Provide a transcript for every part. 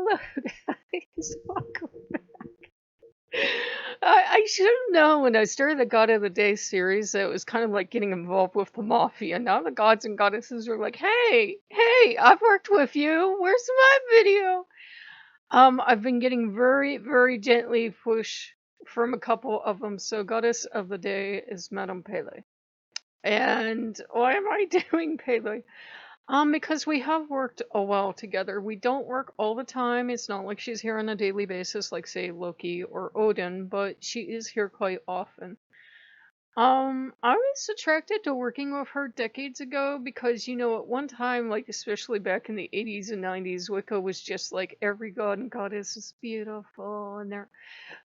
Hello, guys. Welcome. I should have known when I started the God of the Day series that it was kind of like getting involved with the mafia. Now the gods and goddesses are like, hey, I've worked with you. Where's my video? I've been getting very, very gently pushed from a couple of them. So Goddess of the Day is Madame Pele. And why am I doing Pele? Because we have worked a while together. We don't work all the time. It's not like she's here on a daily basis, like say Loki or Odin, but she is here quite often. I was attracted to working with her decades ago because, at one time, like especially back in the 80s and 90s, Wicca was just like every god and goddess is beautiful, and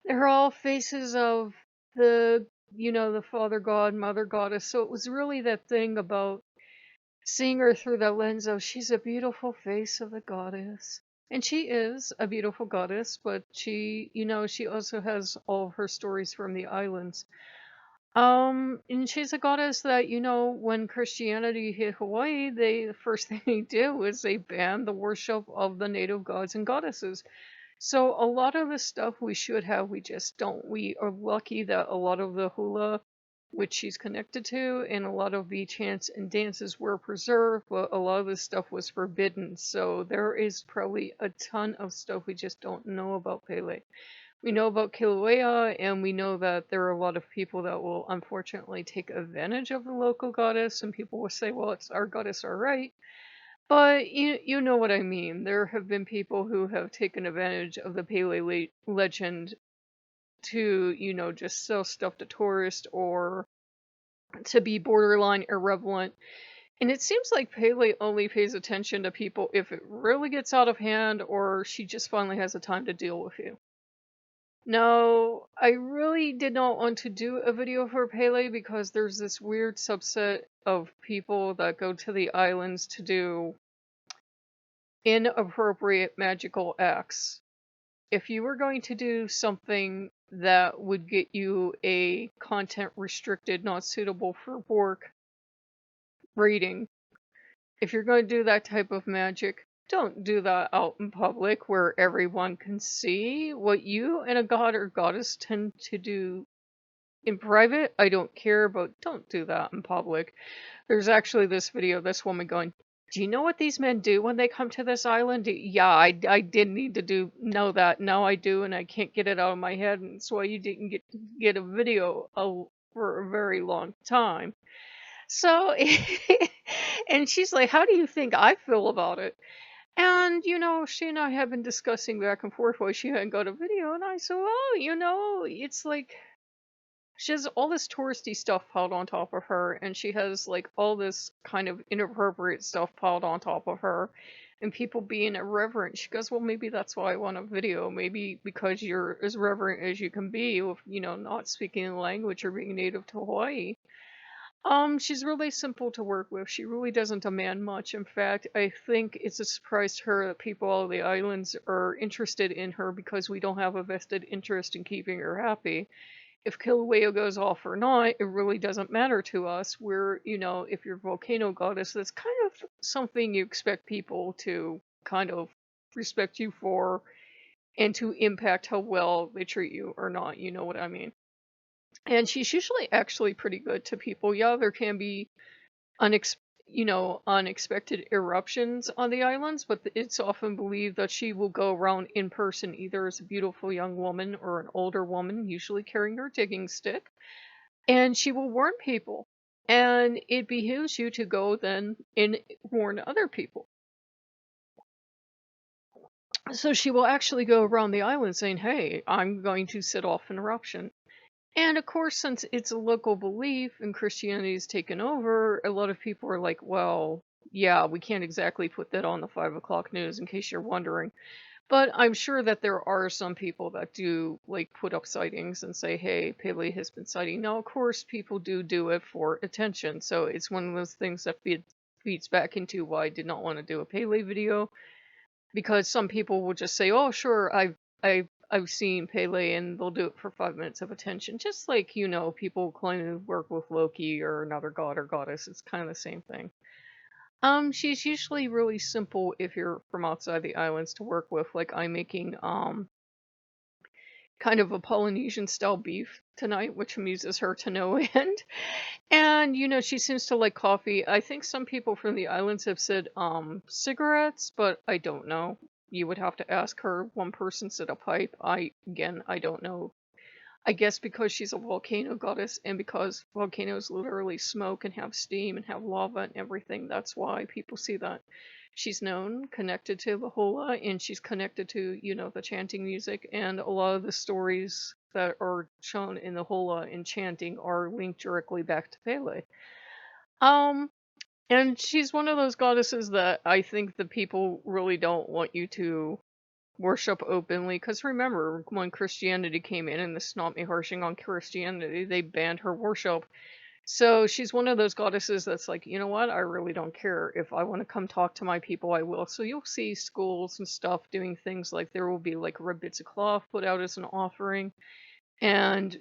they're all faces of the father god, mother goddess. So it was really that thing about seeing her through the lens of she's a beautiful face of a goddess. And she is a beautiful goddess, but she also has all of her stories from the islands. And she's a goddess that, when Christianity hit Hawaii, the first thing they did was they banned the worship of the native gods and goddesses. So a lot of the stuff we should have, we just don't. We are lucky that a lot of the hula, which she's connected to, and a lot of the chants and dances were preserved, but a lot of the stuff was forbidden. So there is probably a ton of stuff we just don't know about Pele. We know about Kilauea, and we know that there are a lot of people that will unfortunately take advantage of the local goddess, and people will say, well, it's our goddess, all right. But you know what I mean. There have been people who have taken advantage of the Pele legend to, just sell stuff to tourists or to be borderline irrelevant. And it seems like Pele only pays attention to people if it really gets out of hand or she just finally has the time to deal with you. No, I really did not want to do a video for Pele because there's this weird subset of people that go to the islands to do inappropriate magical acts. If you were going to do something that would get you a content restricted, not suitable for work rating, if you're going to do that type of magic, don't do that out in public where everyone can see what you and a god or goddess tend to do in private. I don't care, but don't do that in public. There's actually this video of this woman going, do you know what these men do when they come to this island? Yeah, I did need to know that. Now I do, and I can't get it out of my head, and that's why you didn't get a video for a very long time. So, and she's like, how do you think I feel about it? And, she and I have been discussing back and forth why she hadn't got a video, and I said, well, it's like she has all this touristy stuff piled on top of her, and she has like all this kind of inappropriate stuff piled on top of her, and people being irreverent. She goes, well, maybe that's why I want a video. Maybe because you're as reverent as you can be with, not speaking the language or being native to Hawaii. She's really simple to work with. She really doesn't demand much. In fact, I think it's a surprise to her that people all the islands are interested in her because we don't have a vested interest in keeping her happy. If Kilauea goes off or not, it really doesn't matter to us. If you're a volcano goddess, that's kind of something you expect people to kind of respect you for and to impact how well they treat you or not. You know what I mean? And she's usually actually pretty good to people. Yeah, there can be unexpected eruptions on the islands, but it's often believed that she will go around in person either as a beautiful young woman or an older woman, usually carrying her digging stick, and she will warn people. And it behooves you to go then and warn other people. So she will actually go around the island saying, hey, I'm going to set off an eruption. And of course, since it's a local belief and Christianity has taken over, a lot of people are like, well, yeah, we can't exactly put that on the 5 o'clock news in case you're wondering. But I'm sure that there are some people that do like put up sightings and say, hey, Pele has been sighting. Now, of course, people do it for attention. So it's one of those things that feeds back into why I did not want to do a Pele video. Because some people will just say, oh, sure, I've seen Pele, and they'll do it for 5 minutes of attention. Just like, people claim to work with Loki or another god or goddess. It's kind of the same thing. She's usually really simple if you're from outside the islands to work with. Like I'm making kind of a Polynesian style beef tonight, which amuses her to no end. And she seems to like coffee. I think some people from the islands have said cigarettes, but I don't know. You would have to ask her. One person said a pipe. I don't know. I guess because she's a volcano goddess and because volcanoes literally smoke and have steam and have lava and everything, that's why people see that. She's known, connected to the Hula, and she's connected to, the chanting music, and a lot of the stories that are shown in the Hula and chanting are linked directly back to Pele. Um, and she's one of those goddesses that I think the people really don't want you to worship openly. Because remember, when Christianity came in, and this is not me harshing on Christianity, they banned her worship. So she's one of those goddesses that's like, you know what? I really don't care. If I want to come talk to my people, I will. So you'll see schools and stuff doing things like there will be like red bits of cloth put out as an offering. And,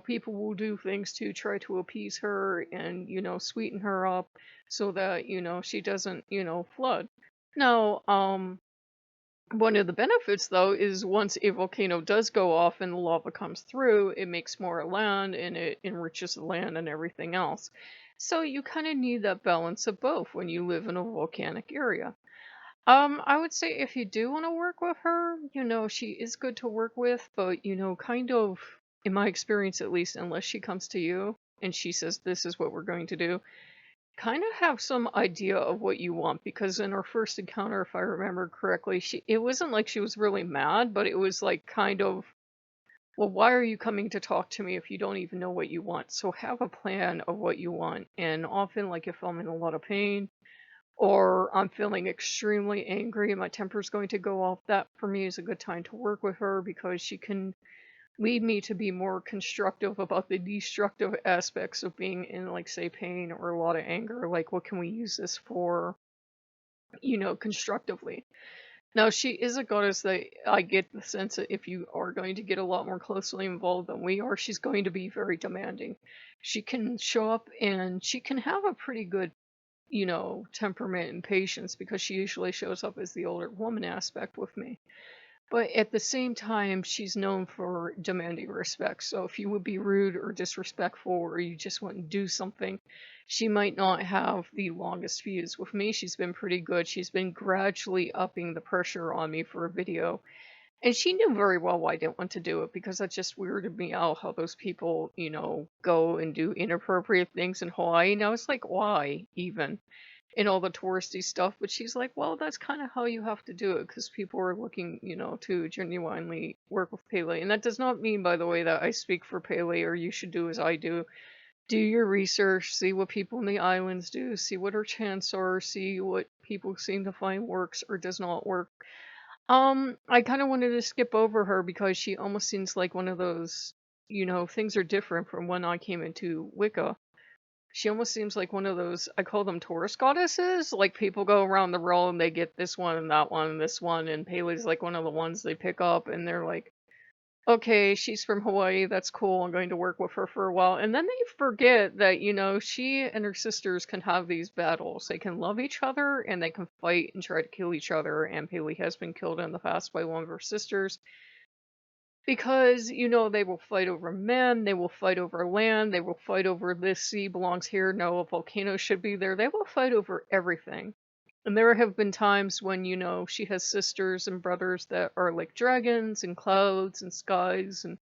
people will do things to try to appease her and, sweeten her up so that, she doesn't, flood. Now, one of the benefits, though, is once a volcano does go off and the lava comes through, it makes more land and it enriches the land and everything else. So you kind of need that balance of both when you live in a volcanic area. I would say if you do want to work with her, she is good to work with, but kind of, in my experience at least, unless she comes to you and she says this is what we're going to do, kind of have some idea of what you want, because in our first encounter, if I remember correctly, it wasn't like she was really mad, but it was like kind of, well, why are you coming to talk to me if you don't even know what you want? So have a plan of what you want. And often, like if I'm in a lot of pain or I'm feeling extremely angry and my temper's going to go off, that for me is a good time to work with her, because she can lead me to be more constructive about the destructive aspects of being in, like, say, pain or a lot of anger. Like, what can we use this for, constructively? Now, she is a goddess that I get the sense that if you are going to get a lot more closely involved than we are, she's going to be very demanding. She can show up and she can have a pretty good, temperament and patience, because she usually shows up as the older woman aspect with me. But at the same time, she's known for demanding respect. So if you would be rude or disrespectful or you just want to do something, she might not have the longest fuse. With me, she's been pretty good. She's been gradually upping the pressure on me for a video. And she knew very well why I didn't want to do it, because that just weirded me out how those people, go and do inappropriate things in Hawaii. And I was like, why even? And all the touristy stuff, but she's like, well, that's kind of how you have to do it, because people are looking, to genuinely work with Pele. And that does not mean, by the way, that I speak for Pele or you should do as I do. Do your research, see what people in the islands do, see what her chants are, see what people seem to find works or does not work. I kind of wanted to skip over her because she almost seems like one of those, things are different from when I came into Wicca. She almost seems like one of those, I call them tourist goddesses. Like people go around the world and they get this one and that one and this one, and Pele's like one of the ones they pick up and they're like, okay, she's from Hawaii, that's cool, I'm going to work with her for a while. And then they forget that, she and her sisters can have these battles. They can love each other and they can fight and try to kill each other. And Pele has been killed in the past by one of her sisters. Because, they will fight over men, they will fight over land, they will fight over this sea belongs here, no, a volcano should be there. They will fight over everything. And there have been times when, she has sisters and brothers that are like dragons and clouds and skies and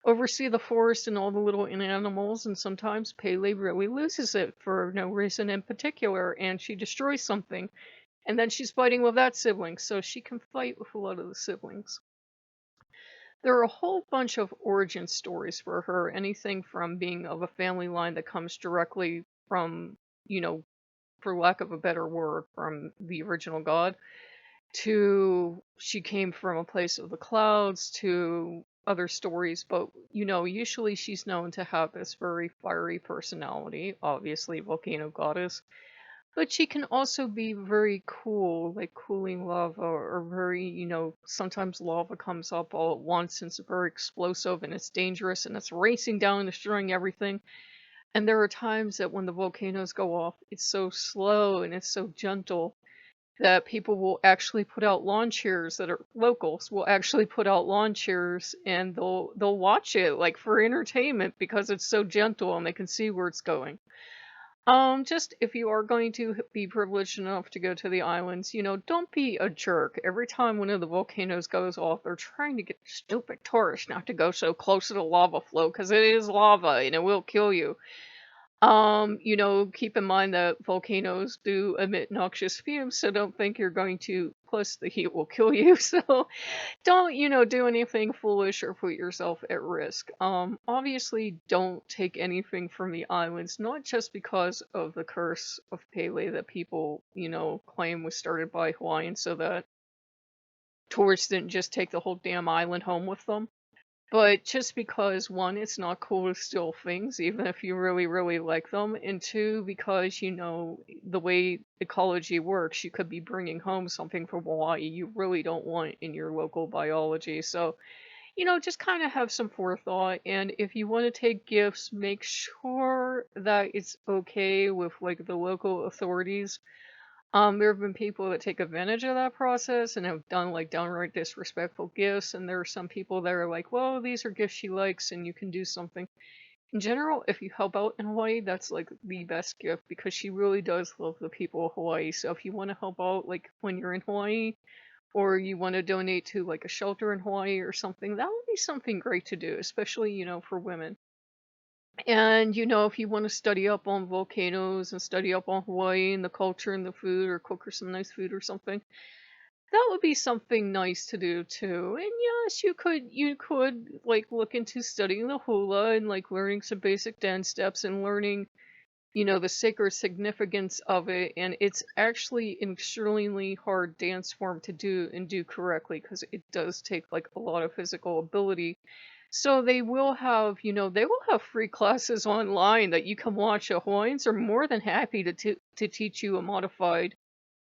oversee the forest and all the little animals. And sometimes Pele really loses it for no reason in particular, and she destroys something. And then she's fighting with that sibling, so she can fight with a lot of the siblings. There are a whole bunch of origin stories for her, anything from being of a family line that comes directly from, for lack of a better word, from the original god, to she came from a place of the clouds, to other stories. But, usually she's known to have this very fiery personality, obviously volcano goddess. But she can also be very cool, like cooling lava, or very, sometimes lava comes up all at once and it's very explosive and it's dangerous and it's racing down and destroying everything. And there are times that when the volcanoes go off, it's so slow and it's so gentle that people will actually put out lawn chairs, that are locals will actually put out lawn chairs, and they'll watch it like for entertainment because it's so gentle and they can see where it's going. Just if you are going to be privileged enough to go to the islands, don't be a jerk. Every time one of the volcanoes goes off, they're trying to get stupid tourists not to go so close to the lava flow because it is lava and it will kill you. Keep in mind that volcanoes do emit noxious fumes, so don't think you're going to, plus the heat will kill you, so don't, do anything foolish or put yourself at risk. Obviously, don't take anything from the islands, not just because of the curse of Pele that people, claim was started by Hawaiians so that tourists didn't just take the whole damn island home with them. But just because, one, it's not cool to steal things, even if you really, really like them, and two, because, the way ecology works, you could be bringing home something from Hawaii you really don't want in your local biology. So, just kind of have some forethought, and if you want to take gifts, make sure that it's okay with, like, the local authorities. There have been people that take advantage of that process and have done like downright disrespectful gifts, and there are some people that are like, well, these are gifts she likes and you can do something. In general, if you help out in Hawaii, that's like the best gift because she really does love the people of Hawaii. So if you want to help out like when you're in Hawaii, or you want to donate to like a shelter in Hawaii or something, that would be something great to do, especially, for women. And, if you want to study up on volcanoes and study up on Hawaii and the culture and the food, or cook her some nice food or something, that would be something nice to do too. And yes, you could like look into studying the hula and like learning some basic dance steps and learning, the sacred significance of it. And it's actually an extremely hard dance form to do and do correctly because it does take like a lot of physical ability. So they will have free classes online that you can watch. Hawaiians are more than happy to teach you a modified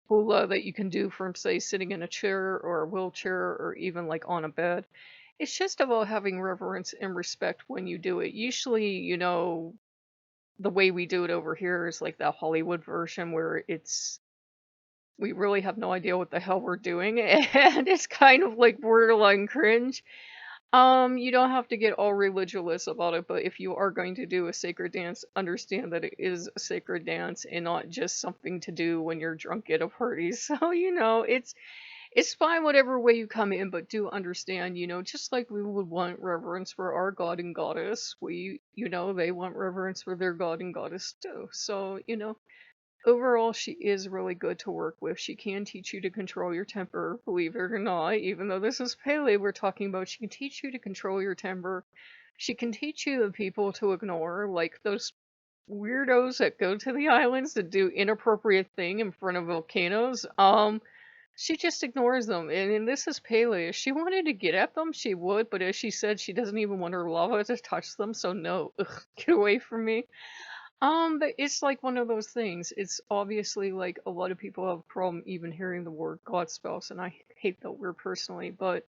hula that you can do from, say, sitting in a chair or a wheelchair or even like on a bed. It's just about having reverence and respect when you do it. Usually, the way we do it over here is like that Hollywood version where we really have no idea what the hell we're doing, and it's kind of like borderline cringe. You don't have to get all religious about it, but if you are going to do a sacred dance, understand that it is a sacred dance and not just something to do when you're drunk at a party. So, it's fine whatever way you come in, but do understand, just like we would want reverence for our god and goddess, they want reverence for their god and goddess too. So, overall, she is really good to work with. She can teach you to control your temper, believe it or not. Even though this is Pele we're talking about, she can teach you to control your temper. She can teach you the people to ignore, like those weirdos that go to the islands to do inappropriate thing in front of volcanoes. She just ignores them. And this is Pele. If she wanted to get at them, she would, but as she said, she doesn't even want her lava to touch them, so no. Ugh, get away from me. But it's like one of those things. It's obviously like a lot of people have a problem even hearing the word God spouse, and I hate that word personally, but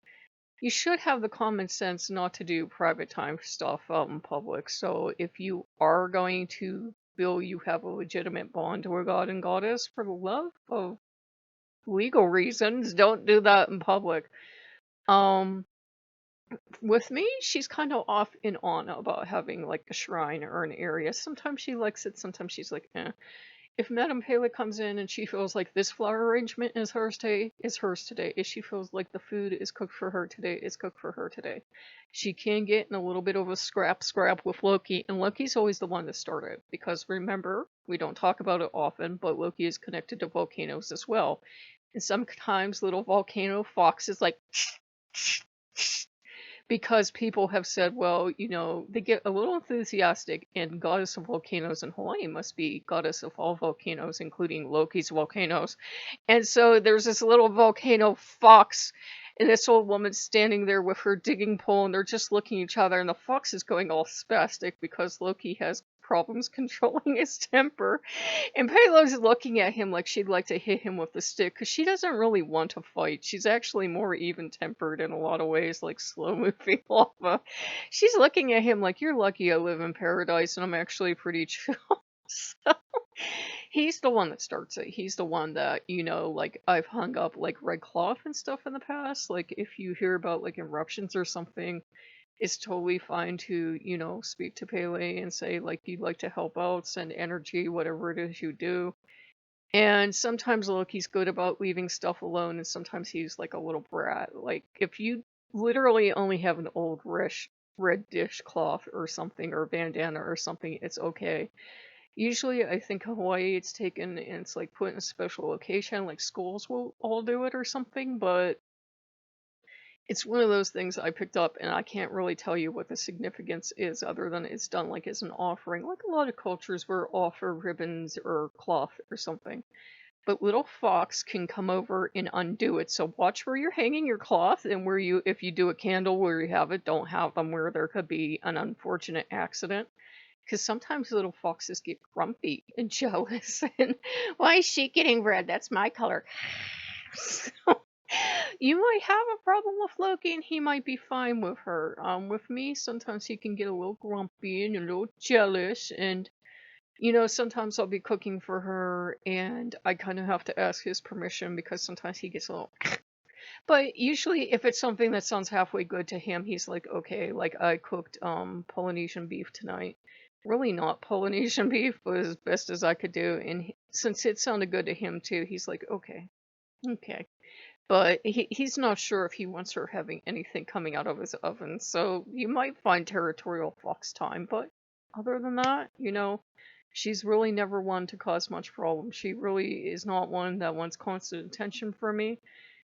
you should have the common sense not to do private time stuff out in public. So if you are going to feel you have a legitimate bond to a god and goddess, for the love of legal reasons, don't do that in public. Um, with me, she's kind of off and on about having like a shrine or an area. Sometimes she likes it, sometimes she's like, eh. If Madame Pele comes in and she feels like this flower arrangement is hers today, is hers today. If she feels like the food is cooked for her today, is cooked for her today. She can get in a little bit of a scrap with Loki, and Loki's always the one that started. Because remember, we don't talk about it often, but Loki is connected to volcanoes as well. And sometimes little volcano fox is like because people have said, well, they get a little enthusiastic, and goddess of volcanoes in Hawaii must be goddess of all volcanoes, including Loki's volcanoes. And so there's this little volcano fox, And this old woman's standing there with her digging pole, and they're just looking at each other, and the fox is going all spastic because Loki has problems controlling his temper. And Pele's looking at him like she'd like to hit him with a stick, because she doesn't really want to fight. She's actually more even-tempered in a lot of ways, like slow-moving lava. She's looking at him like, you're lucky I live in paradise, and I'm actually pretty chill. So he's the one that starts it. He's the one that, like, I've hung up like red cloth and stuff in the past. Like, if you hear about like eruptions or something, it's totally fine to, speak to Pele and say, like, you'd like to help out, send energy, whatever it is you do. And sometimes Loki's good about leaving stuff alone, and sometimes he's like a little brat. Like, if you literally only have an old red dishcloth or something, or bandana or something, it's okay. Usually, I think Hawaii, it's taken and it's like put in a special location, like schools will all do it or something, but it's one of those things I picked up, and I can't really tell you what the significance is other than it's done like as an offering. Like a lot of cultures will offer ribbons or cloth or something. But little fox can come over and undo it. So watch where you're hanging your cloth, and if you do a candle where you have it, don't have them where there could be an unfortunate accident. Because sometimes little foxes get grumpy and jealous. And why is she getting red? That's my color. So you might have a problem with Loki, and he might be fine with her. With me, sometimes he can get a little grumpy and a little jealous. And, sometimes I'll be cooking for her, and I kind of have to ask his permission because sometimes he gets a little. But usually, if it's something that sounds halfway good to him, he's like, okay. Like, I cooked Polynesian beef tonight. Really not Polynesian beef, but as best as I could do. And since it sounded good to him too, he's like, okay, okay. But he's not sure if he wants her having anything coming out of his oven. So you might find territorial fox time. But other than that, she's really never one to cause much problem. She really is not one that wants constant attention from me.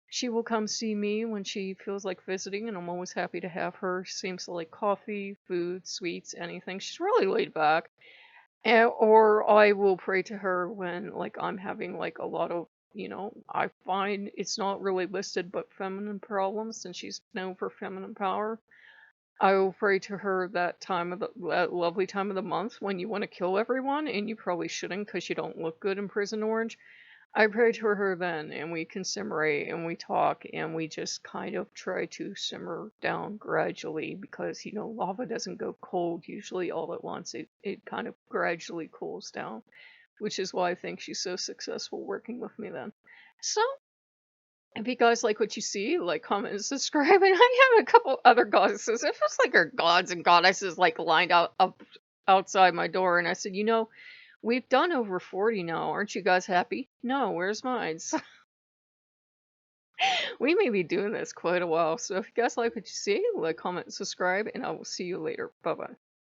She will come see me when she feels like visiting, and I'm always happy to have her. She seems to like coffee, food, sweets, anything. She's really laid back. Or I will pray to her when, like, I'm having like a lot of, I find it's not really listed, but feminine problems, and she's known for feminine power. I will pray to her that lovely time of the month when you want to kill everyone, and you probably shouldn't because you don't look good in prison orange. I pray to her then, and we can simmerate, and we talk, and we just kind of try to simmer down gradually because, lava doesn't go cold usually all at once. It kind of gradually cools down, which is why I think she's so successful working with me then. So, if you guys like what you see, like, comment, and subscribe. And I have a couple other goddesses. It feels like our gods and goddesses like lined up outside my door, and I said, we've done over 40 now. Aren't you guys happy? No, where's mine? So we may be doing this quite a while. So if you guys like what you see, like, comment, and subscribe, and I will see you later. Bye-bye.